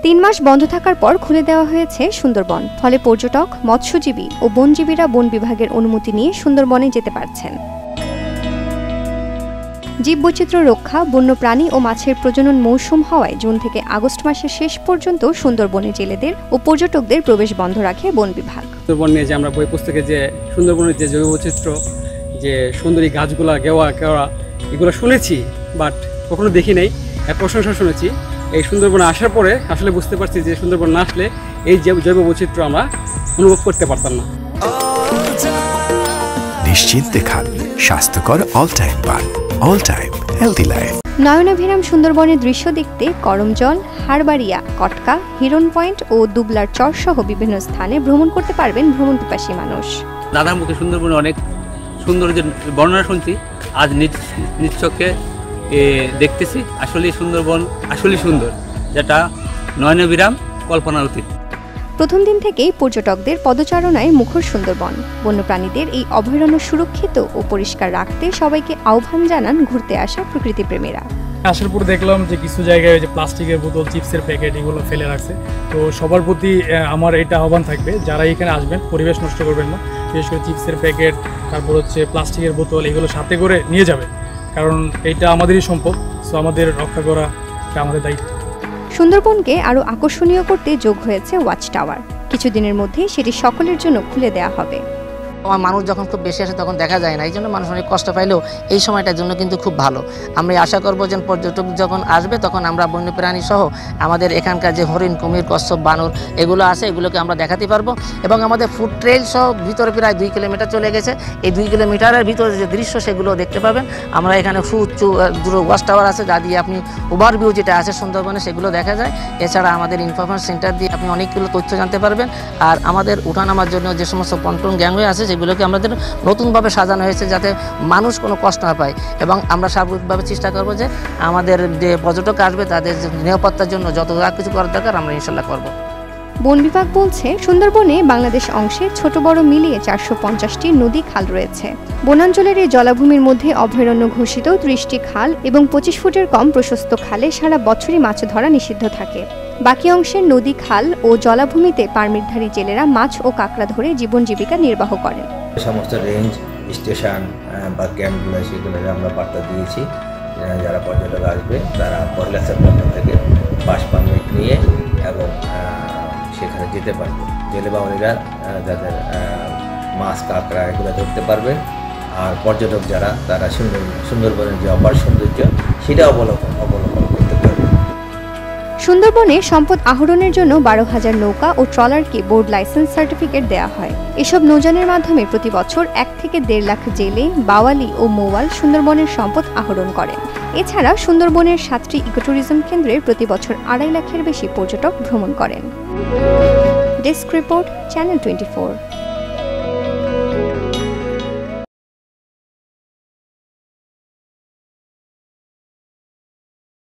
3 মাস বন্ধ থাকার পর খুলে দেওয়া হয়েছে সুন্দরবন। ফলে পর্যটক, মৎস্যজীবী ও বনজীবীরা বন বিভাগের অনুমতি নিয়ে সুন্দরবনে যেতে পারছেন। জীববৈচিত্র্য রক্ষা, বন্যপ্রাণী ও মাছের প্রজনন মৌসুম হওয়ায় জুন থেকে আগস্ট মাসের শেষ পর্যন্ত সুন্দরবনে জেলেদের ও পর্যটকদের প্রবেশ বন্ধ রাখে বন বিভাগ। সুন্দরবন নিয়ে যে আমরা বই পুস্তকে যে সুন্দরবনের যে জৈববৈচিত্র্য, যে সুন্দরী গাছগুলা, গেওয়া এগুলো শুনেছি, বাট কখনো দেখি নাই। প্রশংসা শুনেছি। এই সুন্দরবনে আসার পরে আসলে বুঝতে পারছি যে সুন্দরবন না আসলে এই জৈববৈচিত্র্য আমরা অনুভব করতে পারতাম না। নিশ্চিন্তে খান স্বাস্থ্যকর অল টাইম পান, অল টাইম হেলদি লাইফ। নয়নাভিরাম সুন্দরবনের দৃশ্য দেখতে করমজল, হারবাড়িয়া, কটকা, হিরন পয়েন্ট ও দুবলার চর সহ বিভিন্ন স্থানে ভ্রমণ করতে পারবেন ভ্রমণ পিপাসী মানুষ। দাদার মুখে সুন্দরবনে অনেক সুন্দর যে বর্ণনা শুনছি, আজ নিজ চোখে দেখতেছি। আসলে সুন্দরবন আসলে সুন্দর, যেটা নয়নাভিরাম কল্পনার অতীত। প্রথম দিন থেকেই পর্যটকদের পদচারণায় মুখর সুন্দরবন। বন্যপ্রাণীদের এই অভয়ারণ্য সুরক্ষিত ও পরিষ্কার রাখতে সবাইকে আহ্বান জানান ঘুরতে আসা প্রকৃতিপ্রেমীরা। আসার পর দেখলাম যে কিছু জায়গায় যে প্লাস্টিকের বোতল, চিপসের প্যাকেট এগুলো ফেলে রাখছে। তো সবার প্রতি আমার এটা আহ্বান থাকবে, যারা এখানে আসবেন পরিবেশ নষ্ট করবেন না। বিশেষ করে চিপসের প্যাকেট, তারপর হচ্ছে প্লাস্টিকের বোতল, এগুলো সাথে করে নিয়ে যাবেন, কারণ এটা আমাদেরই সম্পদ। সো আমাদের রক্ষা করা এটা আমাদের দায়িত্ব। সুন্দরবনকে আরও আকর্ষণীয় করতে যোগ হয়েছে ওয়াচ টাওয়ার। কিছুদিনের মধ্যেই সেটি সকলের জন্য খুলে দেওয়া হবে। মানুষ যখন খুব বেশি আসে তখন দেখা যায় না, এই জন্য মানুষ অনেক কষ্ট পাইলেও এই সময়টার জন্য কিন্তু খুব ভালো। আমরা আশা করবো যে পর্যটক যখন আসবে তখন আমরা বন্যপ্রাণী সহ আমাদের এখানকার যে হরিণ, কুমির, কচ্ছপ, বানর এগুলো আছে, এগুলোকে আমরা দেখাতে পারবো। এবং আমাদের ফুড ট্রেল সহ ভিতরে প্রায় 2 কিলোমিটার চলে গেছে। এই 2 কিলোমিটারের ভিতরে যে দৃশ্য সেগুলো দেখতে পাবেন। আমরা এখানে দুটো ওয়াচ টাওয়ার আছে, যা দিয়ে আপনি ওভারভিউ যেটা আছে সুন্দরবনে সেগুলো দেখা যায়। এছাড়া আমাদের ইনফরমেশন সেন্টার দিয়ে আপনি অনেকগুলো তথ্য জানতে পারবেন। আর আমাদের উঠানামার জন্য যে সমস্ত পন্টন গ্যাংওয়ে আছে সেগুলোকে আমাদের নতুনভাবে সাজানো হয়েছে, যাতে মানুষ কোনো কষ্ট না পায়। এবং আমরা সার্বিকভাবে চেষ্টা করব যে আমাদের যে পর্যটক আসবে তাদের নিরাপত্তার জন্য যত কিছু করার দরকার আমরা ইনশাল্লাহ করব। বন বিভাগ বলছে, সুন্দরবনে বাংলাদেশ অংশে ছোট বড় মিলিয়ে 450টি নদী খাল রয়েছে। বনাঞ্চলের এই জলাভূমির মধ্যে অভয়ারণ্য ঘোষিত 30টি খাল এবং 25 ফুটের কম প্রশস্ত খালে সারা বছরই মাছ ধরা নিষিদ্ধ থাকে। বাকি অংশের নদী, খাল ও জলাভূমিতে পারমিটধারী জেলেরা মাছ ও কাঁকড়া ধরে জীবন জীবিকা নির্বাহ করেন। সমস্ত রেঞ্জ, স্টেশন বা ক্যাম্পগুলো সেগুলো আমরা বার্তা দিয়েছি, যারা পর্যটক আসবে তারা 1 সেপ্টেম্বর থেকে পাস পারমিট নিয়ে এবং সেখানে যেতে পারবে। জেলে বাউনিরা যাদের মাছ, কাঁকড়া এগুলো ধরতে পারবে। আর পর্যটক যারা, তারা সুন্দরবনের যে অপার সৌন্দর্য সেটা অবলোকন করতে পারবে। সুন্দরবনে সম্পদ আহরণের জন্য 12,000 নৌকা ও ট্রলারকে বোর্ড লাইসেন্স সার্টিফিকেট দেওয়া হয়। এসব নৌযানের মাধ্যমে প্রতি বছর 1 থেকে 1.5 লাখ জেলে, বাওয়ালি ও মৌয়াল সুন্দরবনের সম্পদ আহরণ করেন। এছাড়া সুন্দরবনের 7টি ইকোট্যুরিজম কেন্দ্রে প্রতি বছর 2.5 লাখের বেশি পর্যটক ভ্রমণ করেন। Desk report, channel 24।